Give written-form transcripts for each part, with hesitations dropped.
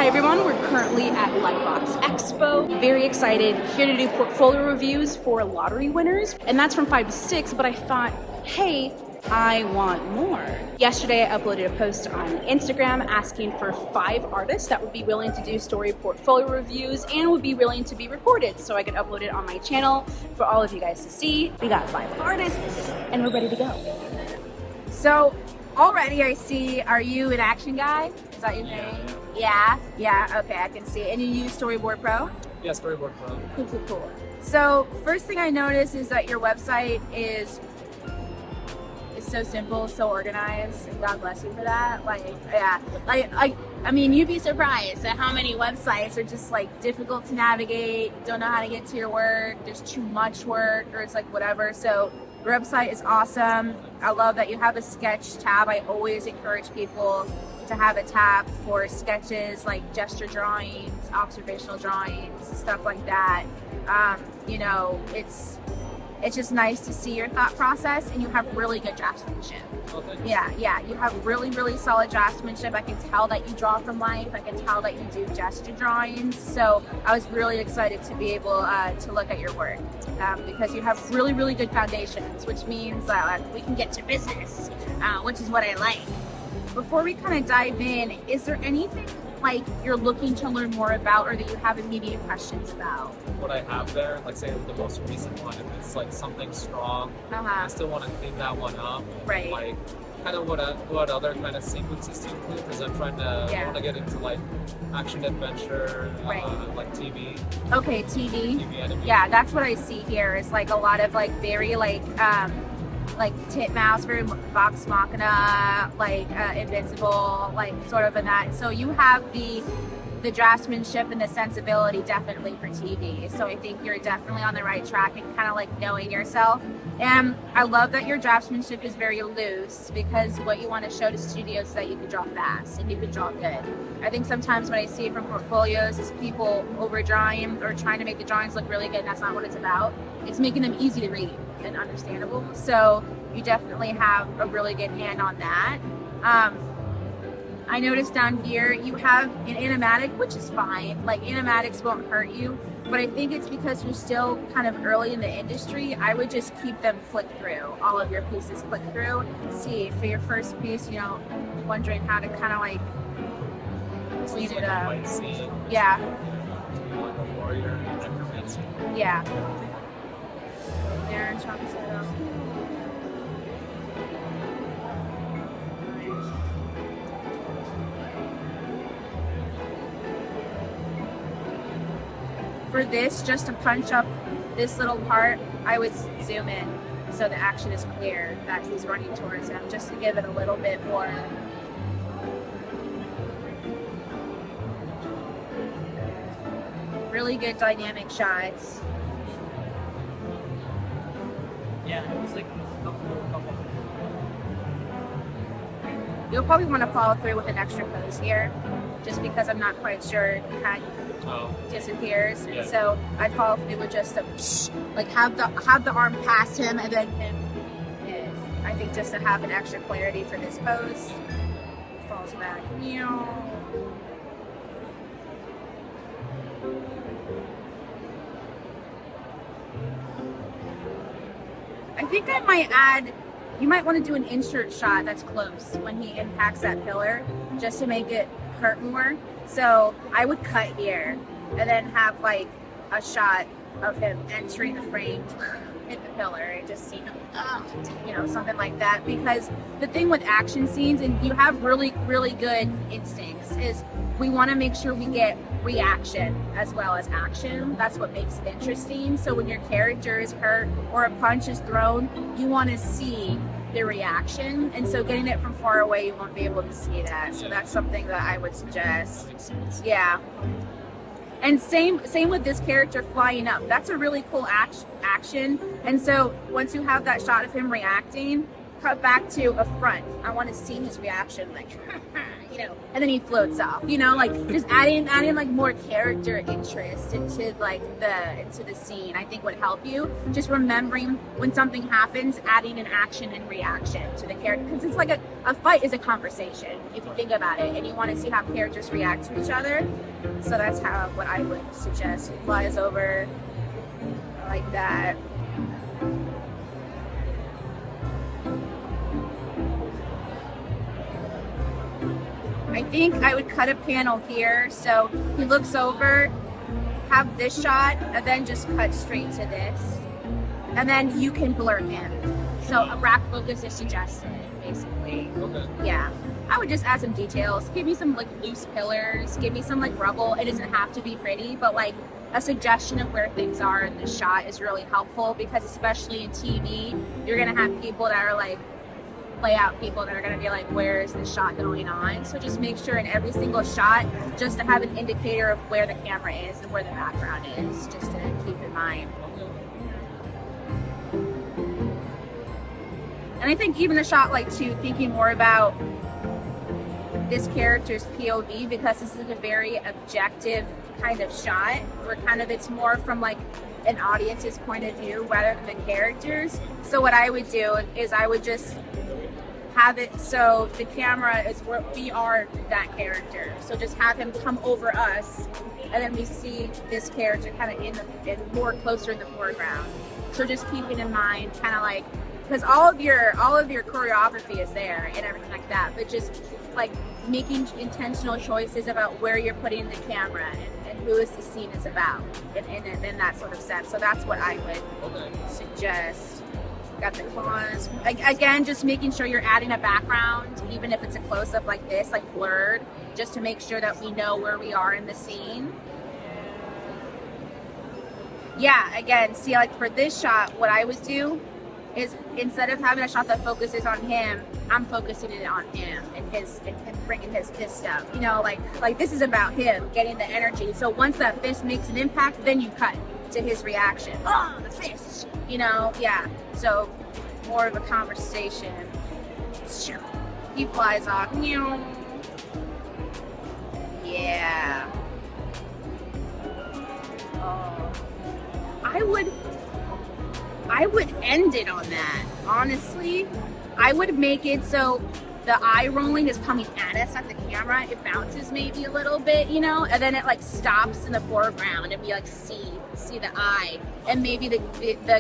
everyone, we're currently at LightBox Expo. Very excited, here to do portfolio reviews for lottery winners. And that's from 5 to 6, but I thought, hey, I want more. Yesterday I uploaded a post on Instagram asking for 5 artists that would be willing to do story portfolio reviews and would be willing to be recorded so I could upload it on my channel for all of you guys to see. We got 5 artists and we're ready to go. So already I see, are you an action guy? Is that your name? Yeah, okay, I can see. And you use Storyboard Pro? Yeah, Storyboard Pro. Cool. So first thing I noticed is that your website is so simple, so organized, and God bless you for that. I mean, you'd be surprised at how many websites are just like difficult to navigate, don't know how to get to your work, there's too much work, or it's like whatever. So your website is awesome. I love that you have a sketch tab. I always encourage people to have a tab for sketches, like gesture drawings, observational drawings, stuff like that. You know, it's just nice to see your thought process, and you have really good draftsmanship. Okay. Yeah, you have really solid draftsmanship. I can tell that you draw from life. I can tell that you do gesture drawings. So I was really excited to be able to look at your work because you have really good foundations, which means that we can get to business, which is what I like. Before we kind of dive in, is there anything like you're looking to learn more about or that you have immediate questions about? What I have there, like say the most recent one, if it's like something strong, I still want to clean that one up. Right. Like kind of what other kind of sequences to include, because I'm trying to, I want to get into like action adventure, like TV. Okay, TV animation. Yeah, that's what I see here is like a lot of like very like Titmouse, very Vox Machina, like Invincible, like sort of in that. So you have the draftsmanship and the sensibility definitely for TV. So I think you're definitely on the right track and kind of like knowing yourself. And I love that your draftsmanship is very loose because what you want to show to studios is that you can draw fast and you can draw good. I think sometimes what I see from portfolios is people overdrawing or trying to make the drawings look really good, and that's not what it's about. It's making them easy to read and understandable. So you definitely have a really good hand on that. I noticed down here you have an animatic, which is fine. Like animatics won't hurt you, but I think it's because you're still kind of early in the industry. I would just keep them click through, all of your pieces click through. Let's see, for your first piece, you know, wondering how to kind of like clean it up. Yeah. Yeah. There, chunks it up. For this, just to punch up this little part, I would zoom in so the action is clear that he's running towards him, just to give it a little bit more. Really good dynamic shots. Yeah, it's like a couple. You'll probably want to follow through with an extra pose here, just because I'm not quite sure how disappears. Yeah. And so I'd follow through with just like have the arm past him and then him. I think just to have an extra clarity for this pose. Falls back. I think I might add, you might want to do an insert shot that's close when he impacts that pillar, just to make it hurt more. So I would cut here and then have like a shot of him entering the frame, hit the pillar, and just see him, you know, something like that. Because the thing with action scenes, and you have really good instincts, is we want to make sure we get reaction as well as action. That's what makes it interesting. So when your character is hurt or a punch is thrown, you want to see the reaction, and so getting it from far away, you won't be able to see that. So that's something that I would suggest. Yeah. And same with this character flying up. That's a really cool action. And so once you have that shot of him reacting, cut back to a front. I want to see his reaction, like and then he floats off, like just adding like more character interest into the scene, I think would help you. Just remembering when something happens, adding an action and reaction to the character, because it's like a fight is a conversation if you think about it, and you want to see how characters react to each other. So that's what I would suggest. He flies over like that. I think I would cut a panel here, so he looks over, have this shot, and then just cut straight to this. And then you can blur him. So a rack focus is suggested, basically. Okay. Yeah. I would just add some details. Give me some like loose pillars, give me some like rubble. It doesn't have to be pretty, but like a suggestion of where things are in the shot is really helpful, because especially in TV, you're gonna have people that are like layout people that are going to be like, where is the shot going on? So just make sure in every single shot just to have an indicator of where the camera is and where the background is, just to keep in mind. And I think even the shot like too, thinking more about this character's POV, because this is a very objective kind of shot where kind of it's more from like an audience's point of view rather than the characters. So what I would do is I would just have it so the camera is where we are that character. So just have him come over us, and then we see this character kind of in more closer in the foreground. So just keeping in mind, kind of like, because all of your choreography is there and everything like that, but just like making intentional choices about where you're putting the camera and who is the scene is about, and in that sort of sense. So that's what I would suggest. Got the claws. Again, just making sure you're adding a background, even if it's a close-up like this, like blurred, just to make sure that we know where we are in the scene. Yeah, again, see, like for this shot, what I would do is instead of having a shot that focuses on him, I'm focusing it on him and bringing his fist up. Like this is about him getting the energy. So once that fist makes an impact, then you cut to his reaction. Oh, the fist! Yeah. So more of a conversation. He flies off. Yeah. Oh. I would end it on that. Honestly, I would make it so the eye rolling is coming at us at the camera. It bounces maybe a little bit, and then it like stops in the foreground, and we like see the eye, and maybe the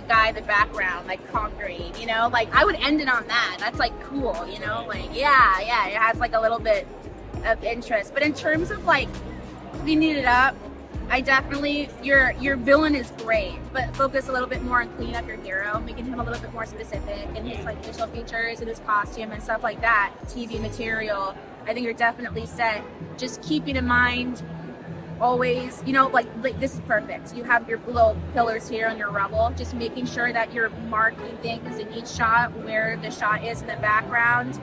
guy in the background like conquering, like I would end it on that. That's like cool, like yeah, it has like a little bit of interest. But in terms of like cleaning it up, I definitely, your villain is great, but focus a little bit more on cleaning up your hero, making him a little bit more specific in his like visual features and his costume and stuff like that. TV material, I think you're definitely set. Just keeping in mind always, like this is perfect. You have your little pillars here on your rubble, just making sure that you're marking things in each shot where the shot is in the background.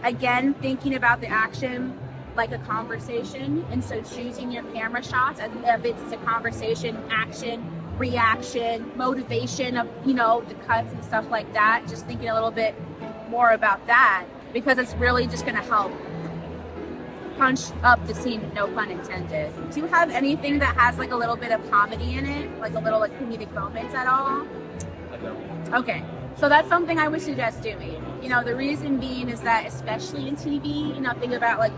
Again, thinking about the action like a conversation, and so choosing your camera shots as if it's a conversation, action, reaction, motivation of the cuts and stuff like that. Just thinking a little bit more about that, because it's really just going to help punch up the scene, no pun intended. Do you have anything that has like a little bit of comedy in it, like a little like comedic moments at all? I don't. Okay, so that's something I would suggest doing. The reason being is that especially in TV, think about like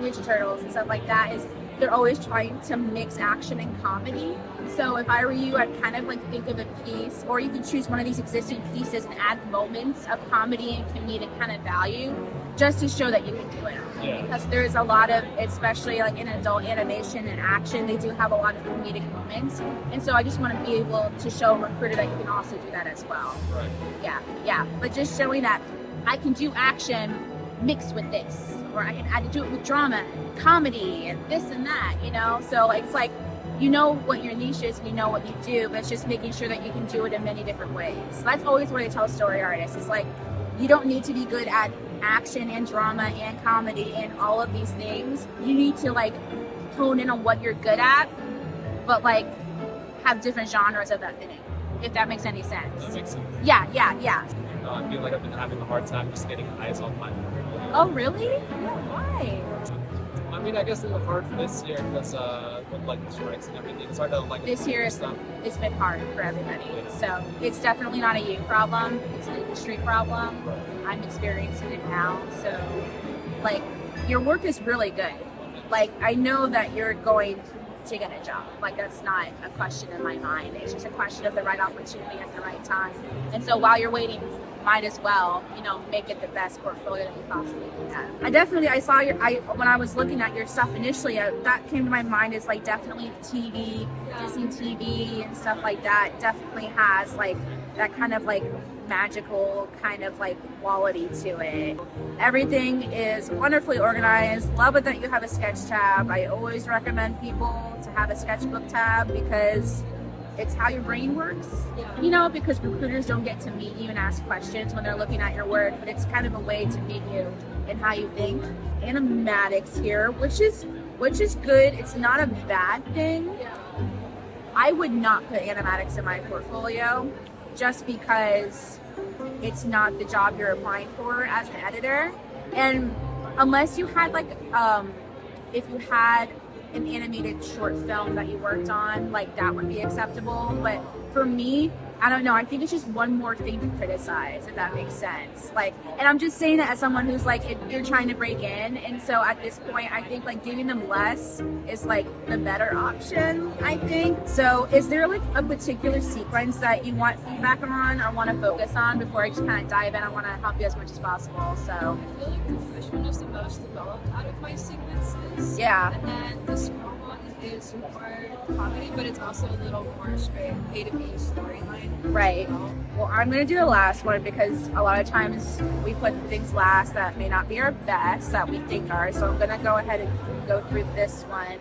Ninja Turtles and stuff like that, is they're always trying to mix action and comedy. So if I were you, I'd kind of like think of a piece, or you could choose one of these existing pieces and add moments of comedy and comedic kind of value, just to show that you can do it. Yeah. Because there's a lot of, especially like in adult animation and action, they do have a lot of comedic moments. And so I just want to be able to show a recruiter that you can also do that as well. Right. Yeah. But just showing that I can do action mixed with this, or I can do it with drama, comedy, and this and that, So it's like, what your niche is and what you do, but it's just making sure that you can do it in many different ways. So that's always what I tell story artists. It's like, you don't need to be good at action and drama and comedy and all of these things. You need to like hone in on what you're good at, but like have different genres of that thing, if that makes any sense. That makes sense. Yeah. I feel like I've been having a hard time just getting eyes on my Oh, really? Why? I mean, I guess it was hard this year because with like the strikes and everything, it's hard to like. This year it's been hard for everybody. So it's definitely not a you problem. It's an industry problem. I'm experiencing it now. So like your work is really good. Like I know that you're going to get a job. Like that's not a question in my mind. It's just a question of the right opportunity at the right time. And so while you're waiting, might as well, you know, make it the best portfolio that you possibly can. I saw when I was looking at your stuff initially, that came to my mind is like definitely TV, Disney TV and stuff like that definitely has like that kind of like magical kind of like quality to it. Everything is wonderfully organized. Love it that you have a sketch tab. I always recommend people to have a sketchbook tab because it's how your brain works, you know, because recruiters don't get to meet you and ask questions when they're looking at your work, but it's kind of a way to meet you and how you think. Animatics here, which is good. It's not a bad thing. I would not put animatics in my portfolio just because it's not the job you're applying for as an editor. And unless you had like, if you had an animated short film that you worked on, like that would be acceptable. But for me, I don't know, I think it's just one more thing to criticize, if that makes sense. Like, and I'm just saying that as someone who's like, if you're trying to break in, and so at this point, I think like giving them less is like the better option, I think. So is there like a particular sequence that you want feedback on or want to focus on before I just kind of dive in? I want to help you as much as possible, so. I feel like the fish one is the most developed out of my sequences. Yeah. And then the squirrel one is more comedy, but it's also a little more straight A to B storyline. Right. Well, I'm going to do the last one because a lot of times we put things last that may not be our best that we think are. So I'm going to go ahead and go through this one.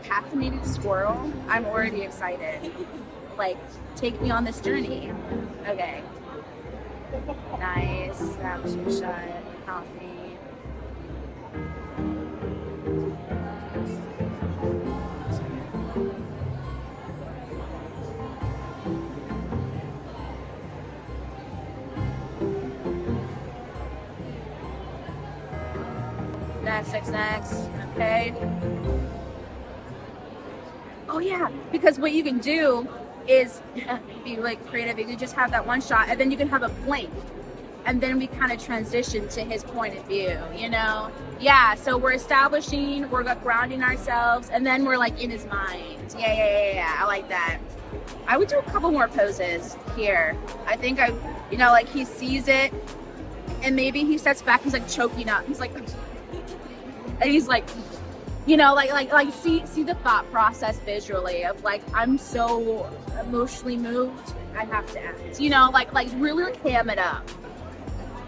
Caffeinated squirrel. I'm already excited. Like, take me on this journey. Okay. Nice. Snapshot. Coffee. Next. Okay. Oh yeah, because what you can do is be like creative. You can just have that one shot, and then you can have a blank, and then we kind of transition to his point of view. You know? Yeah. So we're establishing, we're grounding ourselves, and then we're like in his mind. Yeah. I like that. I would do a couple more poses here. I think like he sees it, and maybe he steps back. He's like choking up. He's like. And he's like, you know, like see the thought process visually of like, I'm so emotionally moved, I have to act. You know, like really like ham it up.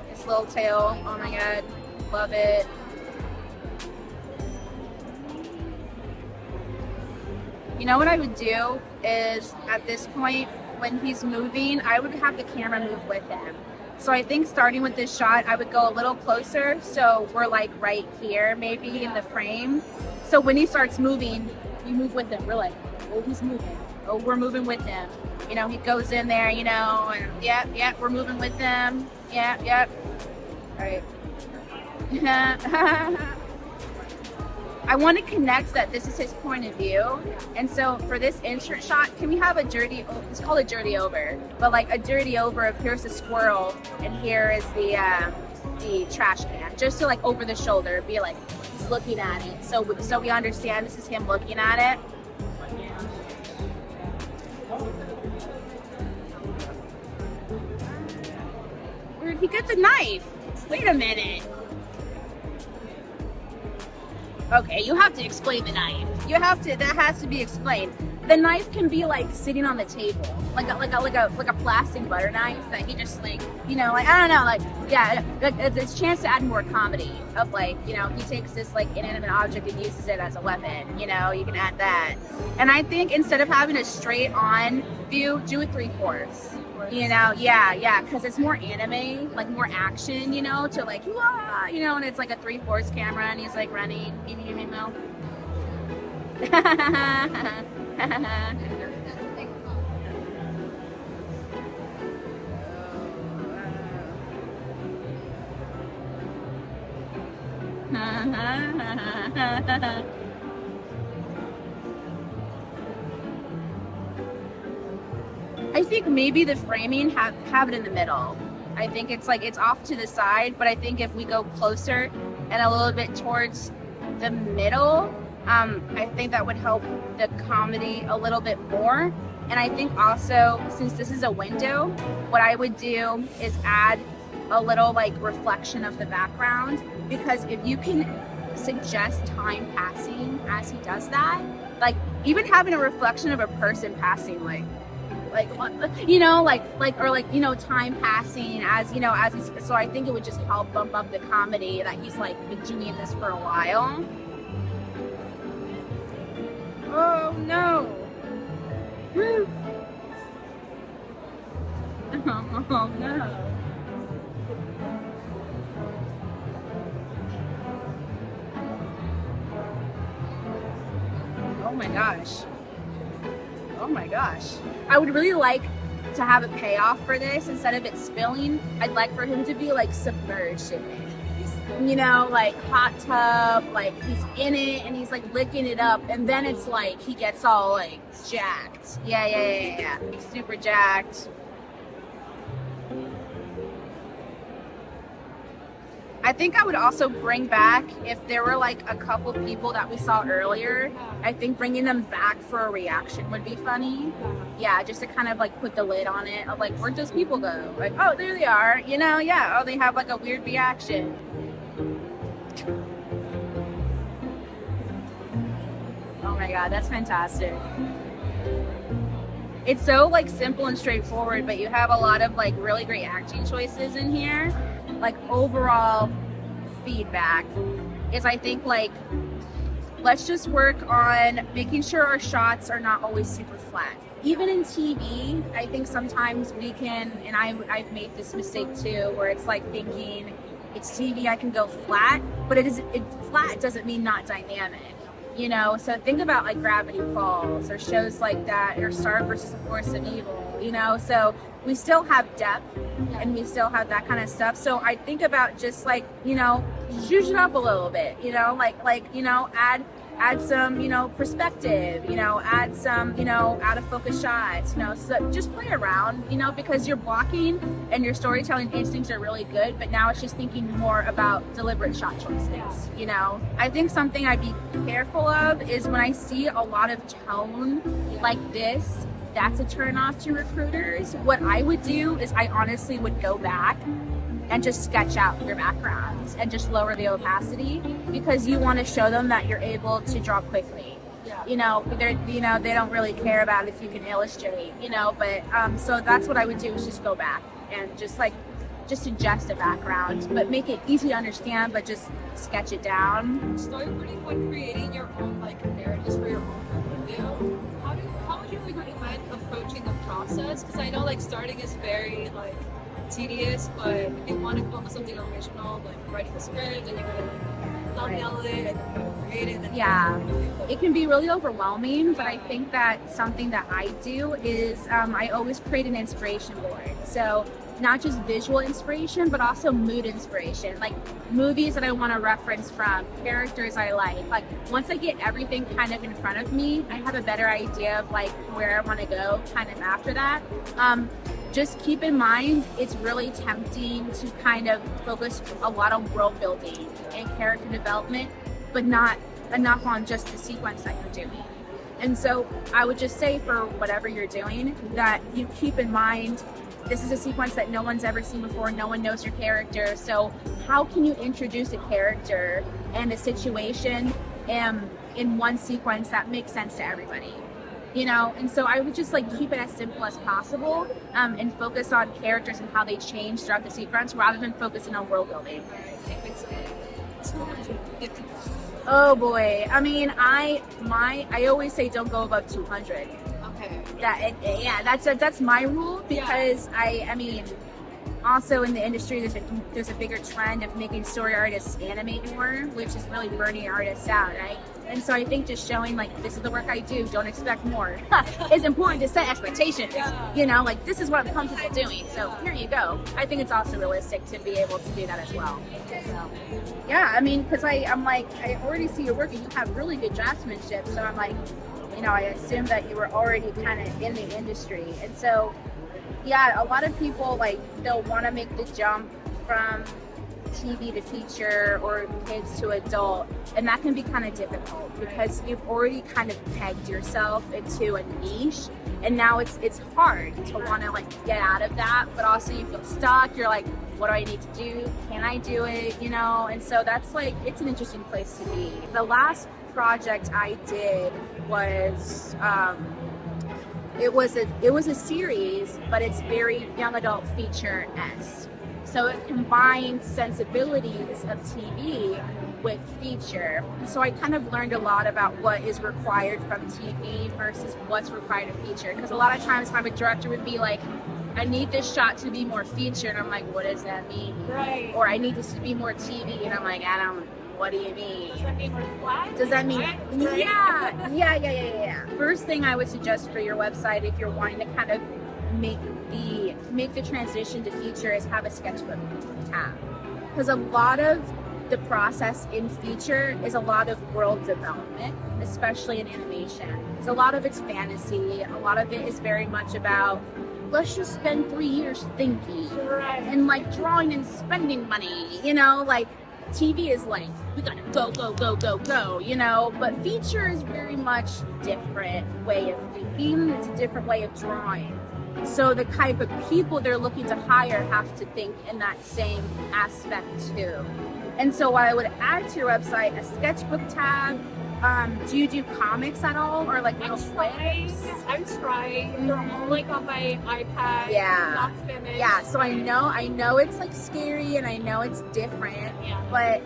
His little tail, oh my god, love it. You know what I would do is at this point, when he's moving, I would have the camera move with him. So I think starting with this shot, I would go a little closer. So we're like right here, maybe in the frame. So when he starts moving, we move with him. We're like, oh, he's moving. Oh, we're moving with him. You know, he goes in there, you know, and yep, we're moving with him. Yep. All right. I want to connect that this is his point of view. And so for this insert shot, can we have it's called a dirty over, but like a dirty over of here's the squirrel and here is the trash can, just to like over the shoulder, be like, he's looking at it. So we understand this is him looking at it. Where'd he get the knife? Wait a minute. Okay, you have to explain the knife. That has to be explained. The knife can be like sitting on the table, like a plastic butter knife that he just like, you know, like I don't know, like yeah, there's a chance to add more comedy of like, you know, he takes this like inanimate object and uses it as a weapon. You know, you can add that. And I think instead of having a straight on view, do a 3/4. You know, yeah, because it's more anime, like more action, you know, to like, you know, and it's like a 3/4 camera and he's like running, you know. I think maybe the framing have it in the middle. I think it's like it's off to the side, but I think if we go closer and a little bit towards the middle, I think that would help the comedy a little bit more. And I think also, since this is a window, what I would do is add a little like reflection of the background, because if you can suggest time passing as he does that, like even having a reflection of a person passing, like you know, or like, you know, time passing as, you know, as he's, so I think it would just help bump up the comedy that he's like been doing this for a while. Oh no. Woo. Oh no. Oh my gosh. Oh my gosh. I would really like to have a payoff for this. Instead of it spilling, I'd like for him to be like submerged in it. You know, like hot tub, like he's in it and he's like licking it up, and then it's like he gets all like jacked. Yeah. He's super jacked. I think I would also bring back, if there were like a couple people that we saw earlier, I think bringing them back for a reaction would be funny. Yeah, just to kind of like put the lid on it of like, where'd those people go? Like, oh, there they are, you know, yeah. Oh, they have like a weird reaction. Oh my God, that's fantastic. It's so like simple and straightforward, but you have a lot of like really great acting choices in here. Like overall feedback is, I think, like, let's just work on making sure our shots are not always super flat. Even in TV, I think sometimes we can, and I've made this mistake too, where it's like thinking it's TV, I can go flat, but flat doesn't mean not dynamic. You know, so think about like Gravity Falls or shows like that, or Star versus the Force of Evil, you know, so we still have depth and we still have that kind of stuff. So I think about just like, you know, zhuzh it up a little bit, you know, like, you know, add some, you know, perspective, you know, add some, you know, out of focus shots, you know, so just play around, you know, because your blocking and your storytelling instincts are really good, but now it's just thinking more about deliberate shot choices, you know. I think something I'd be careful of is when I see a lot of tone like this, that's a turn off to recruiters. What I would do is I honestly would go back and just sketch out your backgrounds and just lower the opacity, because you want to show them that you're able to draw quickly. Yeah. You know, they don't really care about if you can illustrate, you know, but so that's what I would do, is just go back and just suggest a background, but make it easy to understand, but just sketch it down. Storyboarding, when creating your own like narratives for your own video, how would you recommend approaching the process? Because I know like starting is very like tedious, but if you want to come up with something original, like writing the script and you're gonna thumbnail it and create it. Yeah, it can be really overwhelming, but I think that something that I do is I always create an inspiration board. So not just visual inspiration, but also mood inspiration, like movies that I want to reference from, characters I like. Like once I get everything kind of in front of me, I have a better idea of like where I want to go kind of after that. Just keep in mind, it's really tempting to kind of focus a lot on world building and character development, but not enough on just the sequence that you're doing. And so I would just say, for whatever you're doing, that you keep in mind, this is a sequence that no one's ever seen before, no one knows your character, so how can you introduce a character and a situation in one sequence that makes sense to everybody? You know, and so I would just like keep it as simple as possible, and focus on characters and how they change throughout the sequence rather than focusing on world building. Oh boy, I mean, I always say don't go above 200. Okay. That's my rule, because I mean, Also in the industry, there's a bigger trend of making story artists animate more, which is really burning artists out, right? And so I think just showing like, this is the work I do, don't expect more. It's important to set expectations. You know, like this is what I'm comfortable doing. So here you go. I think it's also realistic to be able to do that as well. So, yeah, I mean, because I'm like, I already see your work and you have really good draftsmanship. So I'm like, you know, I assume that you were already kind of in the industry. And so, yeah, a lot of people like, they'll want to make the jump from TV to feature or kids to adult, and that can be kind of difficult because you've already kind of pegged yourself into a niche, and now it's hard to want to like get out of that, but also you feel stuck. You're like, what do I need to do? Can I do it? You know, and so that's like, it's an interesting place to be. The last project I did was it was a series, but it's very young adult feature-esque. So it combined sensibilities of TV with feature. So I kind of learned a lot about what is required from TV versus what's required of feature. Because a lot of times my director would be like, I need this shot to be more feature. And I'm like, what does that mean? Right. Or I need this to be more TV. And I'm like, what do you mean? Does that mean more flat? Does that mean, Right. yeah. First thing I would suggest for your website, if you're wanting to kind of make the transition to feature, is have a sketchbook tab, because a lot of the process in feature is a lot of world development, especially in animation. It's a lot of it's fantasy. A lot of it is very much about, let's just spend 3 years thinking and like drawing and spending money, you know, like TV is like, we gotta go, you know, but feature is very much different way of thinking. It's a different way of drawing. So the type of people they're looking to hire have to think in that same aspect too. And so what I would add to your website, a sketchbook tab. Do you do comics at all, or like little clips? I'm trying. They're all like on my iPad. Yeah. Not finished. Yeah. So I know it's like scary, and I know it's different. Yeah. But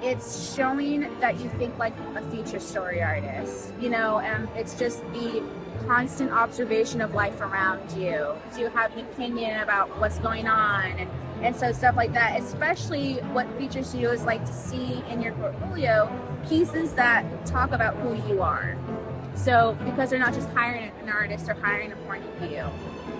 it's showing that you think like a feature story artist, you know, and it's just the constant observation of life around you. Do you have an opinion about what's going on? And so stuff like that, especially what feature studios like to see in your portfolio, pieces that talk about who you are. So because they're not just hiring an artist, they're hiring a point of view.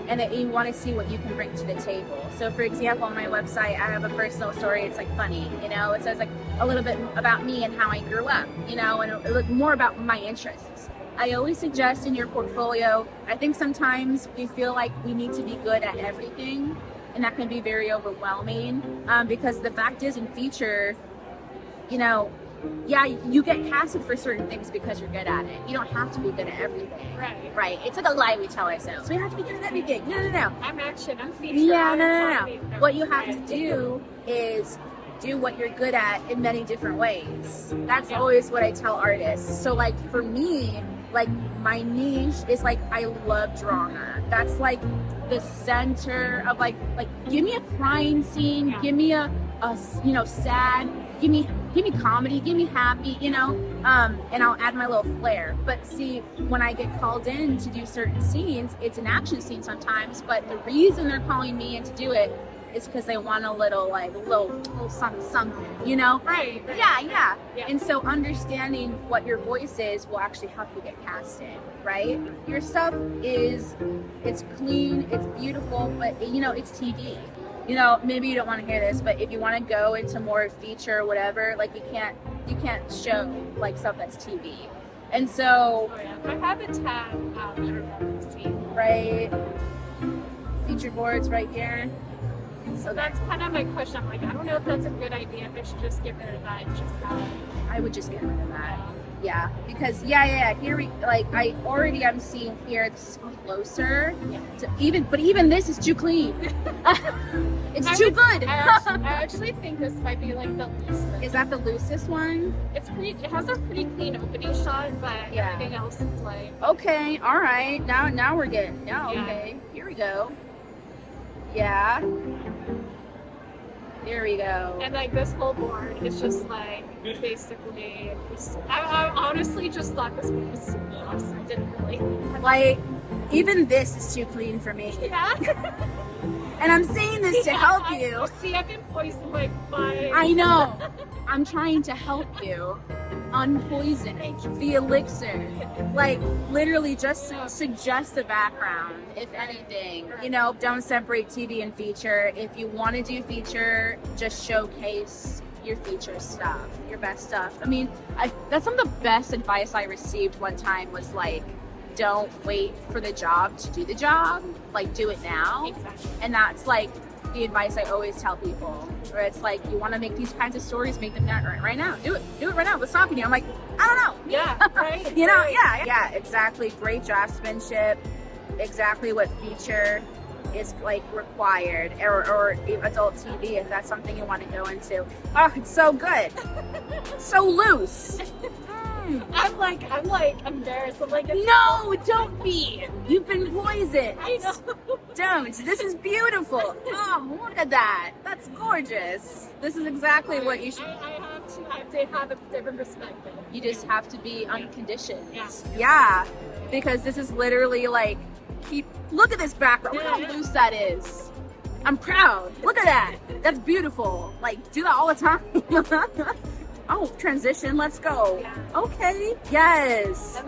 And that you want to see what you can bring to the table. So for example, on my website, I have a personal story. It's like funny, you know, it says like a little bit about me and how I grew up, you know, and it look more about my interests. I always suggest in your portfolio, I think sometimes we feel like we need to be good at everything, and that can be very overwhelming, because the fact is in feature, you know, yeah, you get casted for certain things because you're good at it. You don't have to be good at everything. Right. It's like a lie we tell ourselves. We have to be good at everything. No. I'm action. I'm feature. Yeah, no. What you have to do is do what you're good at in many different ways. That's always what I tell artists. So like for me, like my niche is like, I love drama. That's like the center of like give me a crying scene, give me a you know, sad, give me comedy, give me happy, you know, and I'll add my little flair. But see, when I get called in to do certain scenes, it's an action scene sometimes, but the reason they're calling me in to do it is because they want a little something, you know? Right. Yeah. And so understanding what your voice is will actually help you get casted, right? Your stuff it's clean, it's beautiful, but you know, it's TV. You know, maybe you don't want to hear this, but if you want to go into more feature or whatever, like you can't show like stuff that's TV. And so I have a tab, I don't know if it's seen. Right, feature boards right here. So that's kind of my question. I'm like, I don't know if that's a good idea, if I should just get rid of that and just have it. I would just get rid of that. Yeah, because here I'm seeing here it's closer. To even this is too clean. It's too good. I actually think this might be like the loosest. Is that the loosest one? It has a pretty clean opening shot, but everything else is like. Okay, all right. Now we're getting. Okay. Here we go. Yeah. There we go. And like this whole board is just like basically. I honestly just thought this was super awesome. I didn't really. Like, even this is too clean for me. Yeah. And I'm saying this to help you. See, I've been poisoned by I know. I'm trying to help you unpoison the elixir. Like, literally just suggest the background, if anything. You know, don't separate TV and feature. If you want to do feature, just showcase your feature stuff, your best stuff. I mean, that's some of the best advice I received one time was like, don't wait for the job to do the job, like do it now. Exactly. And that's like the advice I always tell people, where it's like, you want to make these kinds of stories, make them right now. Do it right now. What's stopping you? I'm like, I don't know. Yeah, right. You know, yeah, exactly. Great draftsmanship, exactly what feature is like required, or adult TV if that's something you want to go into. Oh, it's so good. So loose. I'm like embarrassed. I'm like, No, don't be. You've been poisoned. I know. Don't. This is beautiful. Oh, look at that. That's gorgeous. This is exactly what you should. I have to have a different perspective. You just have to be unconditioned. Yes. Yeah, because this is literally like, look at this background. Look how loose that is. I'm proud. Look at that. That's beautiful. Like, do that all the time. Oh, transition. Let's go. Yeah. Okay. Yes. And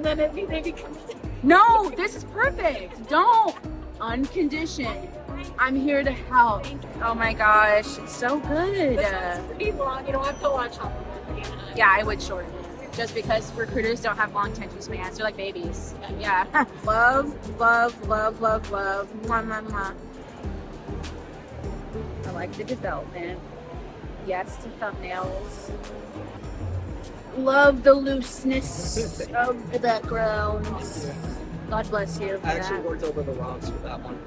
then it becomes. No, this is perfect. Don't. Unconditioned. I'm here to help. Oh my gosh, it's so good. This one's pretty long. You don't have to watch all of it. Yeah, I would shorten it. Just because recruiters don't have long attention spans. They're like babies. Yeah. Love, love, love, love, love. Mwah, mwah, mwah. I like the development. Yes to thumbnails. Love the looseness of the background. God bless you. I actually worked over the rocks with that one.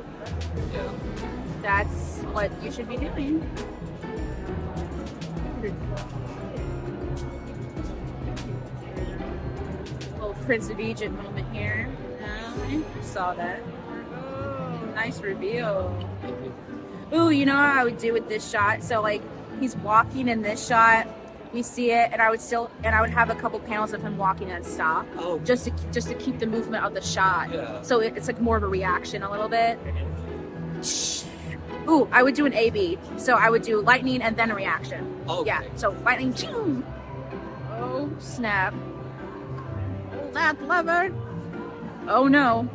Yeah. That's what you should be doing. Little Prince of Egypt moment here. I saw that. Oh, nice reveal. Ooh, you know what I would do with this shot? So like, he's walking in this shot. We see it, and I would have a couple panels of him walking and stop, just to keep the movement of the shot. Yeah. So it's like more of a reaction a little bit. Ooh, I would do an A/B. So I would do lightning and then a reaction. Okay. Yeah. So lightning. Oh snap! That lever. Oh no!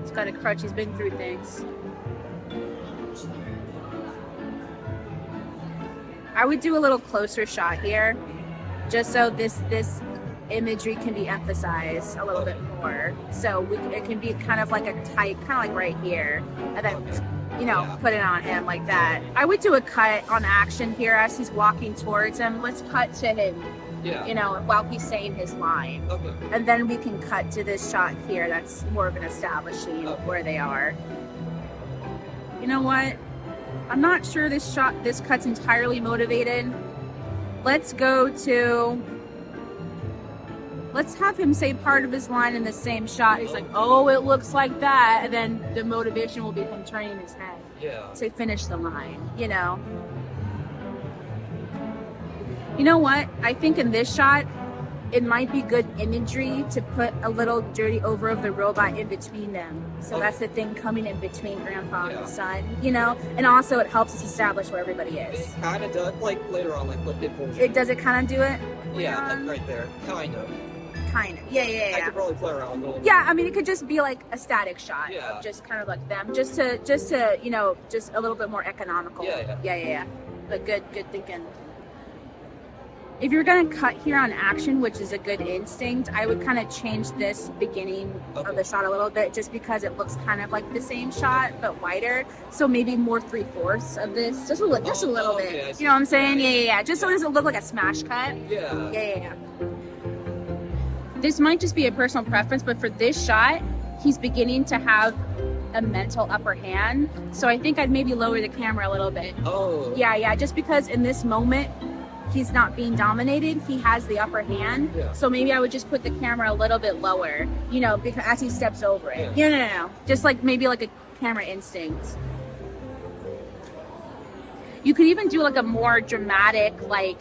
He's got a crutch. He's been through things. I would do a little closer shot here, just so this imagery can be emphasized a little bit more. So it can be kind of like a tight, kind of like right here, and then, you know, put it on him like that. I would do a cut on action here as he's walking towards him. Let's cut to him, you know, while he's saying his line. Okay. And then we can cut to this shot here that's more of an establishing of where they are. You know what? I'm not sure this cut's entirely motivated. Let's have him say part of his line in the same shot. He's like, oh, it looks like that. And then the motivation will be him turning his head to finish the line, you know? You know what? I think in this shot, it might be good imagery to put a little dirty over of the robot in between them. So that's the thing coming in between Grandpa and the son, you know? And also it helps us establish where everybody is. It kind of does, like later on, like what Pitbull. Does it kind of do it? Yeah, like right there. Kind of. Kind of. Yeah. I could probably play around a little bit. Yeah, I mean, it could just be like a static shot Yeah. of just kind of like them, just to, you know, just a little bit more economical. Yeah. But good thinking. If you're gonna cut here on action, which is a good instinct, I would kind of change this beginning of the shot a little bit, just because it looks kind of like the same shot but wider. So maybe more 3/4 of this, just a little bit. You know what I'm saying? Yeah. Just so it doesn't look like a smash cut. Yeah. This might just be a personal preference, but for this shot, he's beginning to have a mental upper hand. So I think I'd maybe lower the camera a little bit. Oh. Yeah. Just because in this moment, he's not being dominated, he has the upper hand. So maybe I would just put the camera a little bit lower, you know, because as he steps over it. No. Just like maybe like a camera instinct. You could even do like a more dramatic, like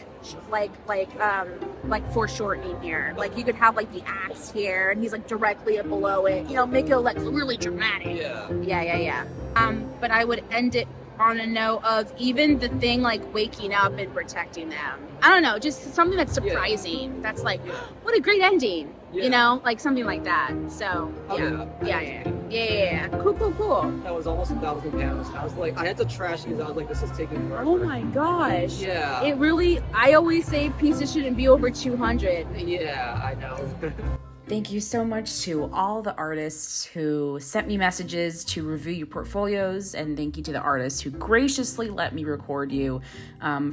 like foreshortening here. Like you could have like the axe here and he's like directly below it, you know, make it like really dramatic. Yeah. But I would end it on a note of even the thing like waking up and protecting them. I don't know, just something that's surprising. That's like, what a great ending. You know, like something like that. So yeah. Cool. That was almost 1,000 pounds. I was like, I had to trash these. I was like, this is taking forever. Oh my gosh. Yeah. It really, I always say pieces shouldn't be over 200. Yeah, I know. Thank you so much to all the artists who sent me messages to review your portfolios, and thank you to the artists who graciously let me record you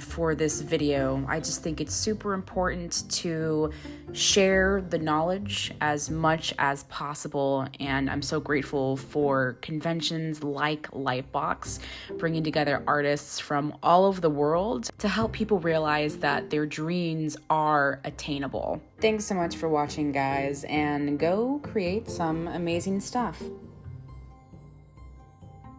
for this video. I just think it's super important to share the knowledge as much as possible, and I'm so grateful for conventions like LightBox, bringing together artists from all over the world to help people realize that their dreams are attainable. Thanks so much for watching, guys, and go create some amazing stuff.